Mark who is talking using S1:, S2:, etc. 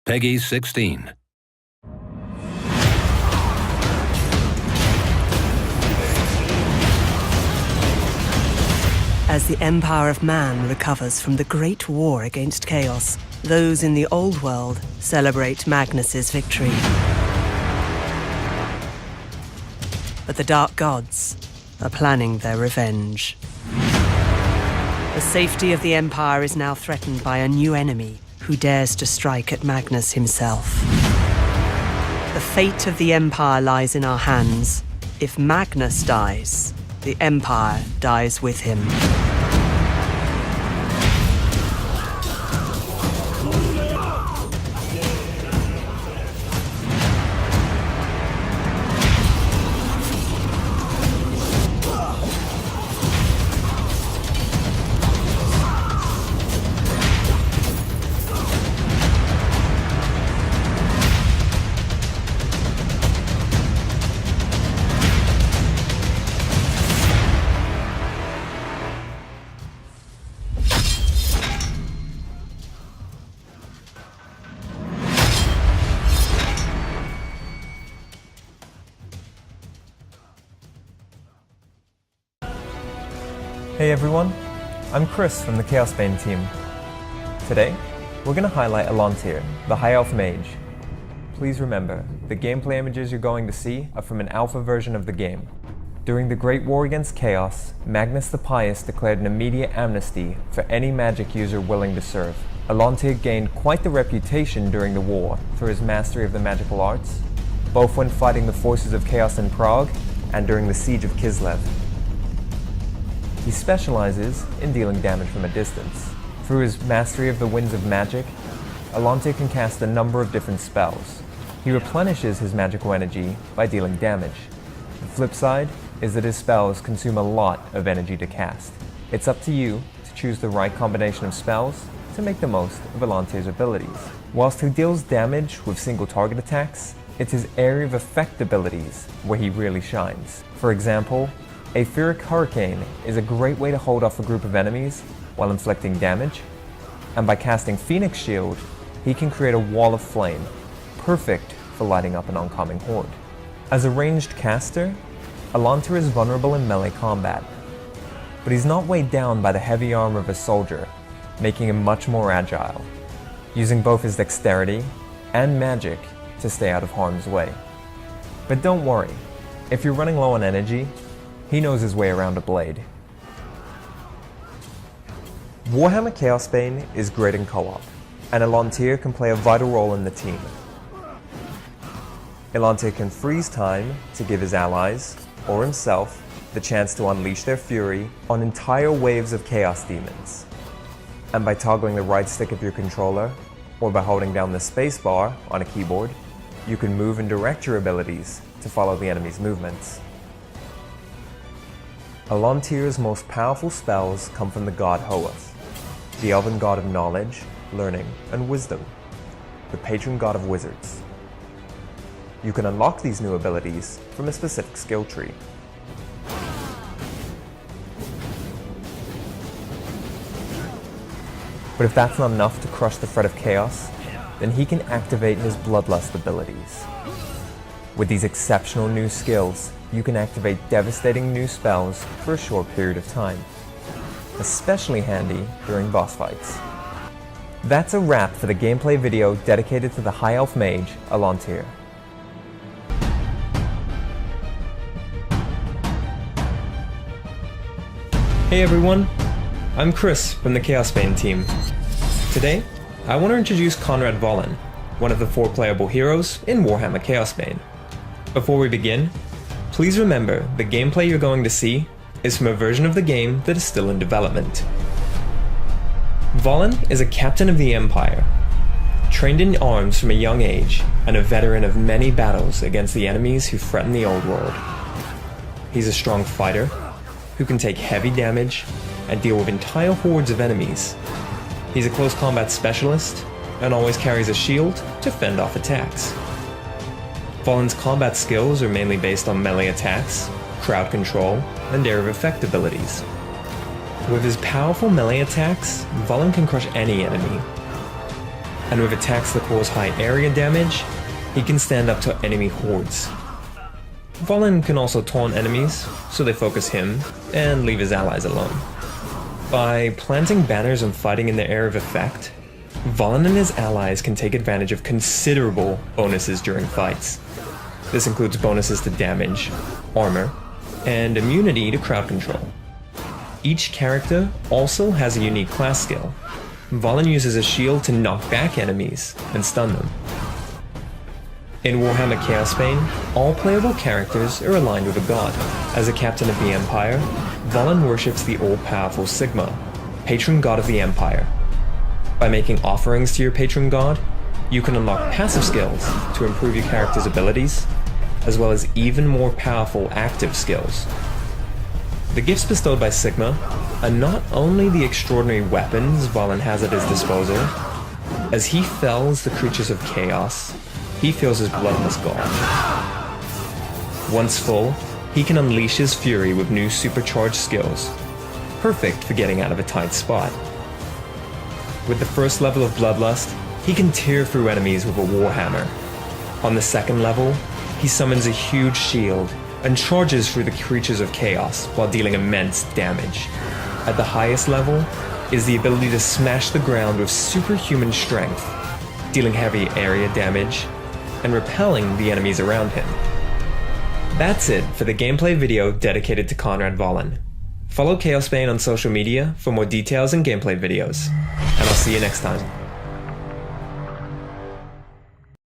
S1: Peggy 16.
S2: As the Empire of Man recovers from the Great War against Chaos, those in the Old World celebrate Magnus's victory. But the Dark Gods are planning their revenge. The safety of the Empire is now threatened by a new enemy who dares to strike at Magnus himself. The fate of the Empire lies in our hands. If Magnus dies, the Empire dies with him.
S3: Hey everyone, I'm Chris from the Chaosbane team. Today, we're going to highlight Alontir, the High Elf Mage. Please remember, the gameplay images you're going to see are from an alpha version of the game. During the Great War against Chaos, Magnus the Pious declared an immediate amnesty for any magic user willing to serve. Alontir gained quite the reputation during the war for his mastery of the magical arts, both when fighting the forces of Chaos in Prague and during the Siege of Kislev. He specializes in dealing damage from a distance. Through his mastery of the winds of magic, Alontir can cast a number of different spells. He replenishes his magical energy by dealing damage. The flip side is that his spells consume a lot of energy to cast. It's up to you to choose the right combination of spells to make the most of Alontir's abilities. Whilst he deals damage with single target attacks, it's his area of effect abilities where he really shines. For example, Aetheric Hurricane is a great way to hold off a group of enemies while inflicting damage, and by casting Phoenix Shield, he can create a wall of flame, perfect for lighting up an oncoming horde. As a ranged caster, Alontir is vulnerable in melee combat, but he's not weighed down by the heavy armor of a soldier, making him much more agile, using both his dexterity and magic to stay out of harm's way. But don't worry, if you're running low on energy, he knows his way around a blade. Warhammer Chaosbane is great in co-op, and Alontir can play a vital role in the team. Alontir can freeze time to give his allies, or himself, the chance to unleash their fury on entire waves of chaos demons. And by toggling the right stick of your controller, or by holding down the spacebar on a keyboard, you can move and direct your abilities to follow the enemy's movements. Alontir's most powerful spells come from the god Hoath, the elven god of knowledge, learning, and wisdom, the patron god of wizards. You can unlock these new abilities from a specific skill tree. But if that's not enough to crush the threat of chaos, then he can activate his bloodlust abilities. With these exceptional new skills, you can activate devastating new spells for a short period of time, especially handy during boss fights. That's a wrap for the gameplay video dedicated to the High Elf Mage, Alontir. Hey everyone, I'm Chris from the Chaosbane team. Today, I want to introduce Conrad Valen, one of the 4 playable heroes in Warhammer Chaosbane. Before we begin, please remember the gameplay you're going to see is from a version of the game that is still in development. Valen is a captain of the Empire, trained in arms from a young age, and a veteran of many battles against the enemies who threaten the old world. He's a strong fighter who can take heavy damage and deal with entire hordes of enemies. He's a close combat specialist and always carries a shield to fend off attacks. Valen's combat skills are mainly based on melee attacks, crowd control, and area of effect abilities. With his powerful melee attacks, Valen can crush any enemy. and with attacks that cause high area damage, he can stand up to enemy hordes. Valen can also taunt enemies, so they focus him and leave his allies alone. By planting banners and fighting in their area of effect, Valen and his allies can take advantage of considerable bonuses during fights. This includes bonuses to damage, armor, and immunity to crowd control. Each character also has a unique class skill. Valen uses a shield to knock back enemies and stun them. In Warhammer Chaosbane, all playable characters are aligned with a god. As a captain of the Empire, Valen worships the all-powerful Sigma, patron god of the Empire. By making offerings to your patron god, you can unlock passive skills to improve your character's abilities, as well as even more powerful active skills. The gifts bestowed by Sigma are not only the extraordinary weapons Valen has at his disposal. As he fells the creatures of chaos, he feels his bloodlust gall. Once full, he can unleash his fury with new supercharged skills, perfect for getting out of a tight spot. With the first level of bloodlust, he can tear through enemies with a warhammer. On the second level, he summons a huge shield and charges through the creatures of chaos while dealing immense damage. At the highest level is the ability to smash the ground with superhuman strength, dealing heavy area damage and repelling the enemies around him. That's it for the gameplay video dedicated to Conrad Valen. Follow Chaosbane on social media for more details and gameplay videos, and I'll see you next time.